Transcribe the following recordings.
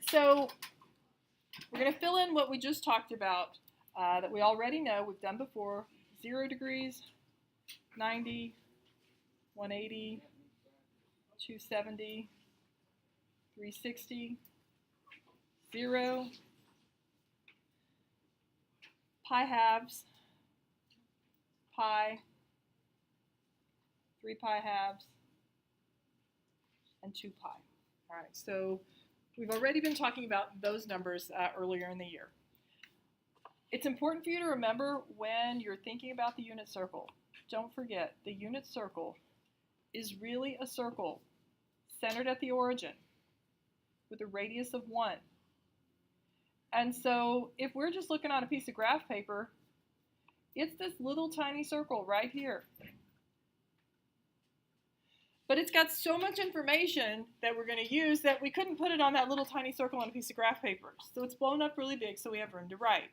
So we're going to fill in what we just talked about that we already know, we've done before. 0 degrees, 90, 180, 270, 360, 0, pi halves, pi, 3 pi halves, and 2 pi. All right, so we've already been talking about those numbers earlier in the year. It's important for you to remember when you're thinking about the unit circle. Don't forget, the unit circle is really a circle centered at the origin with a radius of 1. And so if we're just looking on a piece of graph paper, it's this little tiny circle right here. But it's got so much information that we're going to use that we couldn't put it on that little tiny circle on a piece of graph paper. So it's blown up really big so we have room to write.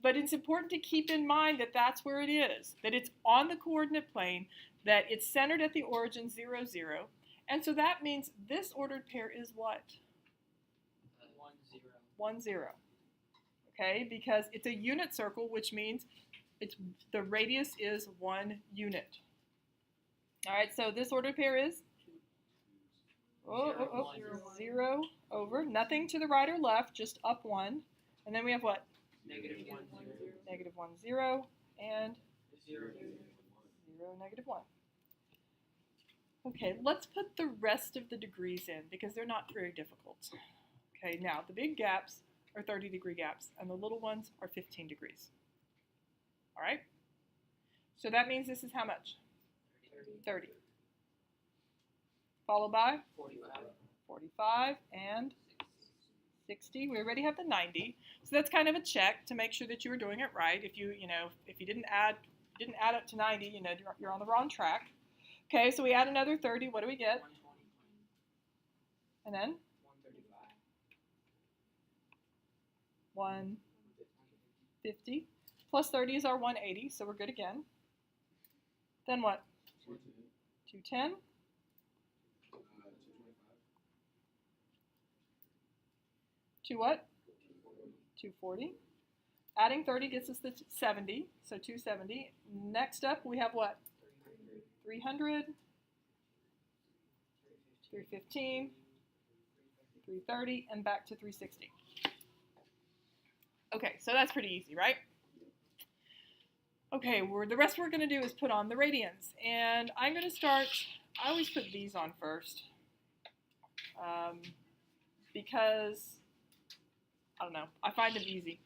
But it's important to keep in mind that that's where it is, that it's on the coordinate plane, that it's centered at the origin 0, 0. And so that means this ordered pair is what? 1, 0. 1, 0. Okay, because it's a unit circle, which means the radius is 1 unit. All right, so this ordered pair is 0 over, nothing to the right or left, just up 1. And then we have what? Negative 1, 0. Negative 1, 0, and 0, 0, negative 1. Okay, let's put the rest of the degrees in because they're not very difficult. Okay, now the big gaps are 30-degree gaps, and the little ones are 15 degrees. All right? So that means this is how much? 30. Followed by? 45. 45 and 60. We already have the 90. So that's kind of a check to make sure that you were doing it right. If you didn't add up to 90, you're on the wrong track. Okay, so we add another 30. What do we get? 120. And then 135. 150. Plus 30 is our 180, so we're good again. Then what? 210. 2 what? 240. Adding 30 gets us the 70, so 270. Next up, we have what? 300, 315, 330, and back to 360. Okay, so that's pretty easy, right? Okay, the rest we're going to do is put on the radians. And I'm going to start, I always put these on first because, I don't know, I find them easy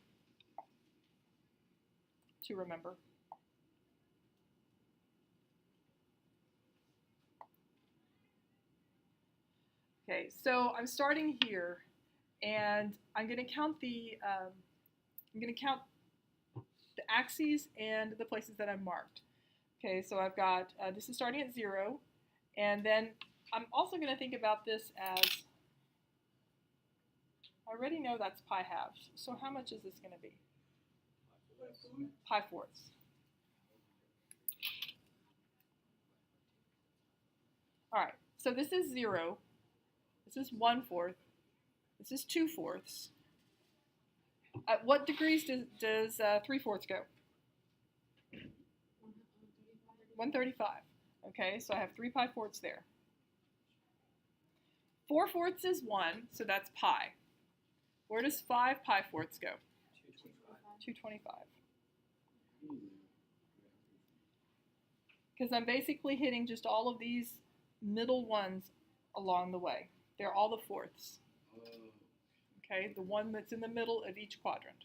to remember. Okay, so I'm starting here, and I'm going to count the axes and the places that I've marked. Okay, so I've got, this is starting at 0, and then I'm also going to think about this as, I already know that's pi halves, so how much is this going to be? Pi fourths. All right, so this is 0, this is 1/4, this is 2/4. At what degrees does 3/4 go? 135. Okay, so I have 3 pi fourths there. 4/4 is 1, so that's pi. Where does 5 pi fourths go? 225. Because I'm basically hitting just all of these middle ones along the way. They're all the fourths. Okay, the one that's in the middle of each quadrant.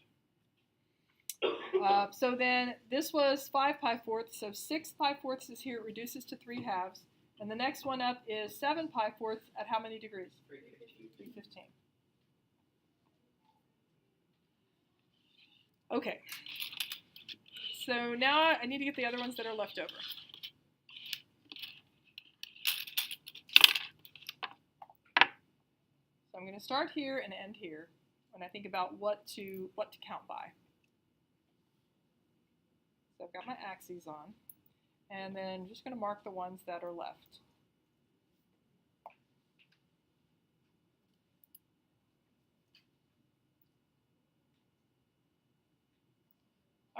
So then this was 5 pi fourths, so 6 pi fourths is here, it reduces to 3 halves. And the next one up is 7 pi fourths at how many degrees? 315. Okay, so now I need to get the other ones that are left over. So I'm going to start here and end here when I think about what to count by. So I've got my axes on, and then I'm just going to mark the ones that are left.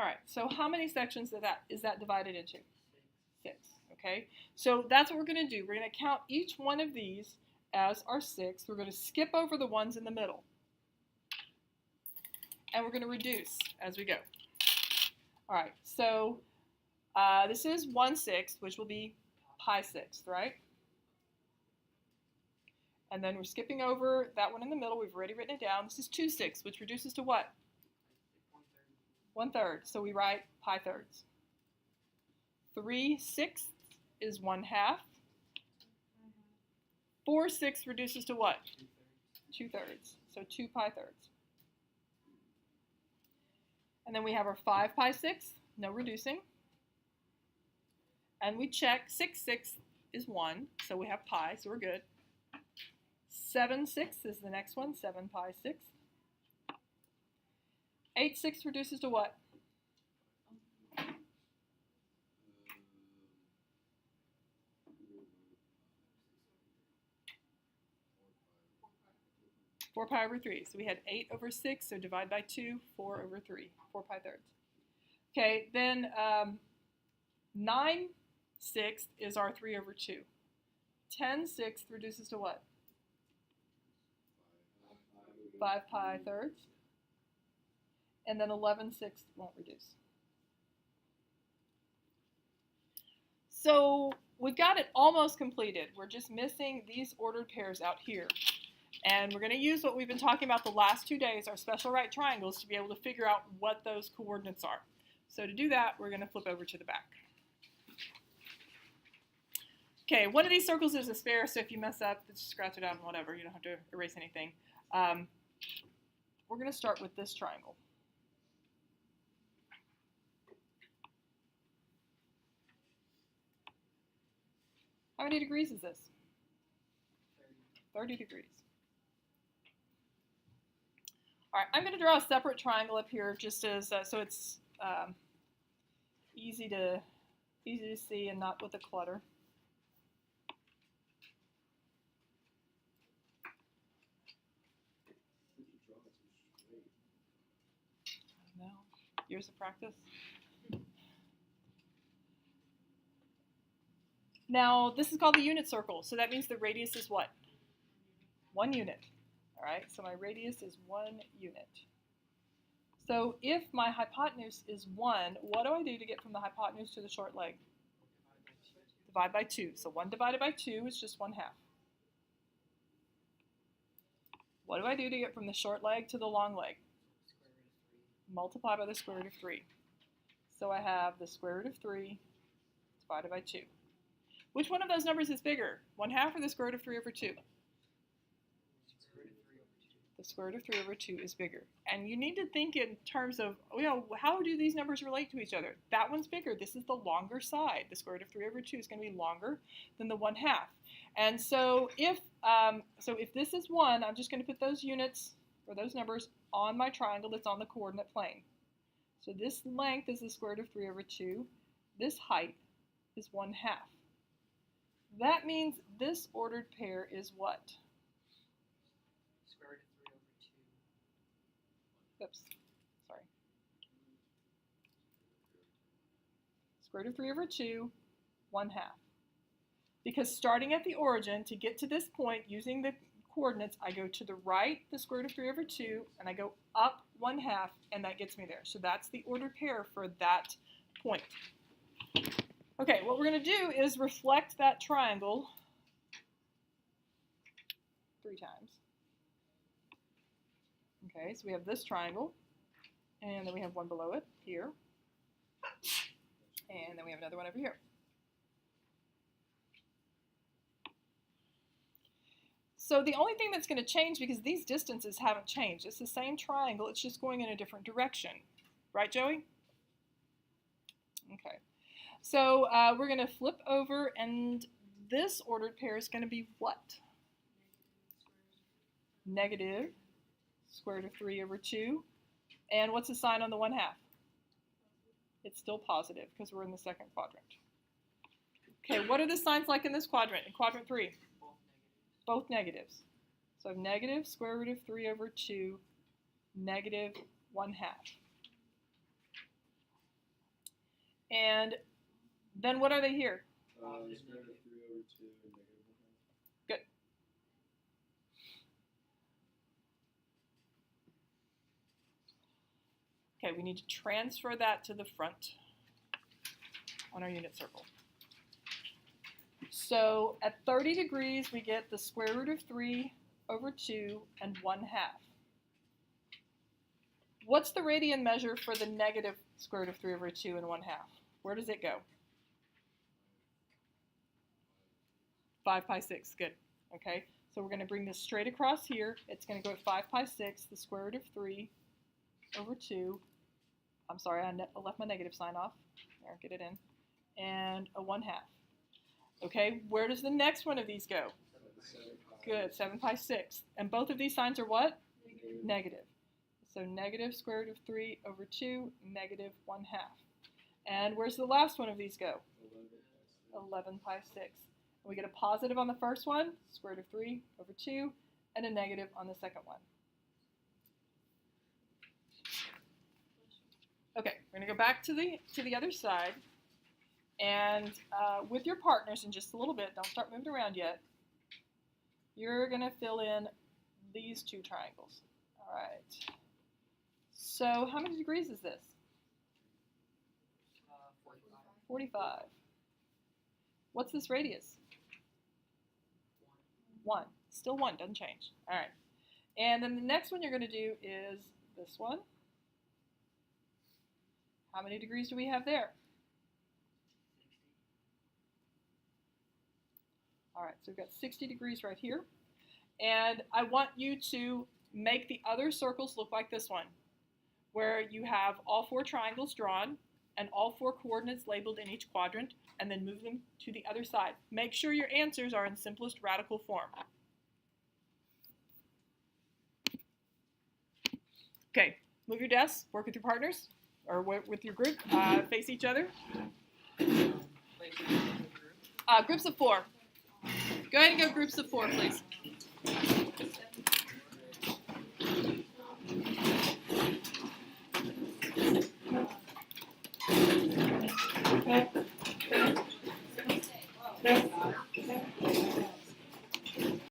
All right, so how many sections is that divided into? 6, okay? So that's what we're going to do. We're going to count each one of these as our 6. We're going to skip over the ones in the middle. And we're going to reduce as we go. All right, so this is 1/6, which will be pi 6th, right? And then we're skipping over that one in the middle. We've already written it down. This is 2/6, which reduces to what? 1/3. So we write pi thirds. 3/6 is 1/2. 4/6 reduces to what? 2/3. So 2 pi thirds. And then we have our 5 pi 6, no reducing. And we check 6/6 is 1, so we have pi, so we're good. 7/6 is the next one, 7 pi 6. 8/6 reduces to what? 4 pi over 3. So we had 8 over 6, so divide by 2, 4 over 3, 4 pi thirds. Okay, then 9/6 is our 3 over 2. 10/6 reduces to what? 5 pi thirds. And then 11/6 won't reduce. So we've got it almost completed. We're just missing these ordered pairs out here. And we're going to use what we've been talking about the last 2 days, our special right triangles, to be able to figure out what those coordinates are. So to do that, we're going to flip over to the back. Okay, one of these circles is a spare, so if you mess up, just scratch it out and whatever. You don't have to erase anything. We're going to start with this triangle. How many degrees is this? 30 degrees. All right, I'm going to draw a separate triangle up here just as so it's easy to see and not with the clutter. I know. Years of practice. Now, this is called the unit circle, so that means the radius is what? 1 unit. All right, so my radius is 1 unit. So if my hypotenuse is 1, what do I do to get from the hypotenuse to the short leg? Divide by 2. So 1 divided by 2 is just 1/2. What do I do to get from the short leg to the long leg? Multiply by the square root of 3. So I have the square root of 3 divided by 2. Which one of those numbers is bigger? 1/2 or the square root of 3 over 2? The square root of 3 over 2 is bigger. And you need to think in terms of, you know, how do these numbers relate to each other? That one's bigger. This is the longer side. The square root of 3 over 2 is going to be longer than the 1/2. And so if this is 1, I'm just going to put those units or those numbers on my triangle that's on the coordinate plane. So this length is the square root of 3 over 2. This height is 1/2. That means this ordered pair is what? Square root of 3 over 2. Oops, sorry. Square root of 3 over 2, 1/2. Because starting at the origin, to get to this point, using the coordinates, I go to the right, the square root of 3 over 2, and I go up 1/2, and that gets me there. So that's the ordered pair for that point. Okay, what we're going to do is reflect that triangle 3 times. Okay, so we have this triangle, and then we have one below it here, and then we have another one over here. So the only thing that's going to change, because these distances haven't changed, it's the same triangle, it's just going in a different direction. Right, Joey? Okay. So we're going to flip over, and this ordered pair is going to be what? Negative square root of 3 over 2. And what's the sign on the 1/2? It's still positive because we're in the second quadrant. Okay, what are the signs like in this quadrant, in quadrant 3? Both negatives. So I have negative square root of 3 over 2, negative 1/2. And then what are they here? Square root of 3 over 2 and negative 1/2. Good. Okay, we need to transfer that to the front on our unit circle. So at 30 degrees, we get the square root of 3 over 2 and 1/2. What's the radian measure for the negative square root of 3 over 2 and 1/2? Where does it go? 5 pi 6, good. Okay, so we're going to bring this straight across here. It's going to go at 5 pi 6, the square root of 3 over 2. I'm sorry, I left my negative sign off. There, get it in. And a 1/2. Okay, where does the next one of these go? 7 pi. Good, 7 pi 6. And both of these signs are what? Negative. Negative. So negative square root of 3 over 2, negative 1/2. And where's the last one of these go? 11 pi 6. We get a positive on the first one, square root of 3 over 2, and a negative on the second one. Okay, we're going to go back to the other side. And with your partners in just a little bit, don't start moving around yet, you're going to fill in these two triangles. All right. So how many degrees is this? 45. 45. What's this radius? 1. Still 1, doesn't change. All right. And then the next one you're going to do is this one. How many degrees do we have there? 60. All right, so we've got 60 degrees right here. And I want you to make the other circles look like this one, where you have all 4 triangles drawn and all 4 coordinates labeled in each quadrant, and then move them to the other side. Make sure your answers are in simplest radical form. Okay, move your desks, work with your partners, or with your group, face each other. Groups of 4. Go ahead and go groups of 4, please.